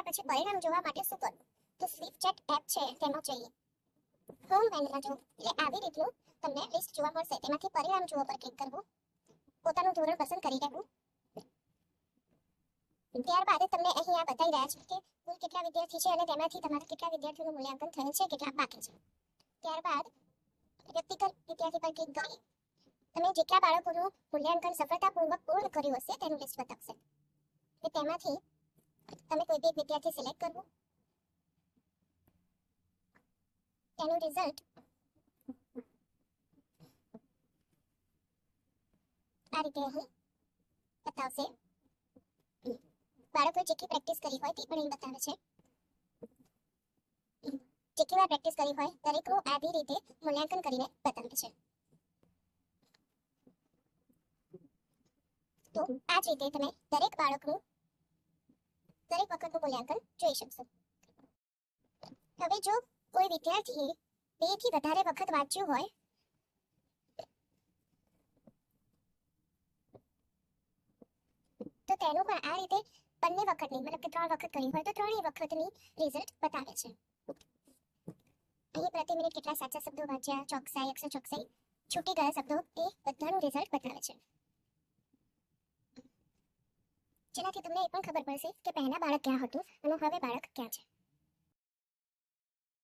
પછી પરિણામ જોવા માટે શું કરવું? તો સ્વિફચેટ એપ છે તેમાં જઈએ, હોમ મેનુમાં જો એટલે આવી રીતનું તમને લિસ્ટ જોવા મળશે, તેમાંથી પરિણામ જોવા પર ક્લિક કરવું, પોતાનું ધોરણ પસંદ કરી લેવું. ત્યારબાદ તમને અહીં આ બતાવી રહ્યા છે કે કુલ કેટલા વિદ્યાર્થી છે અને તેમાંથી તમારા કેટલા વિદ્યાર્થીઓનું મૂલ્યાંકન થયું છે, કેટલા બાકી છે. ત્યારબાદ વ્યક્તિગત વિદ્યાર્થી પર ક્લિક કરી તમે જેટલા બાળકોનું મૂલ્યાંકન સફળતાપૂર્વક પૂર્ણ કર્યું હશે તેનું લિસ્ટ બતાવશે. તેમાંથી તમે કોઈ એક વિદ્યાર્થી સિલેક્ટ કરવું, તેનું રિઝલ્ટ આ રીતે અહીં બતાવશે. બાળકોએ જેટલી પ્રેક્ટિસ કરી હોય તે પણ અહીં બતાવે છે. જેટલી વાર પ્રેક્ટિસ કરી હોય દરેકનું આવી રીતે મૂલ્યાંકન કરીને બતાવે છે. તો આ જ રીતે તમે દરેક બાળકનું દરેક વખતનું મૂલ્યાંકન જોઈ શકશો. હવે જો કોઈ વિદ્યાર્થીએ 2 થી વધારે વખત વાંચ્યું હોય તો તેનું પણ આ રીતે બંને વખતની મતલબ કે 3 વખત કરી હોય તો 3 વખતની રિઝલ્ટ બતાવે છે. અહીં પ્રતિ મિનિટ કેટલા સાચા શબ્દો વાંચ્યા, ચોકસાઈ, અક્ષર ચોકસાઈ, છૂટી ગયા શબ્દો, એ બધાનું રિઝલ્ટ બતાવે છે. જેનાથી તમને એ પણ ખબર પડશે કે પહેલા બાળક ક્યાં હતું અને હવે બાળક ક્યાં છે.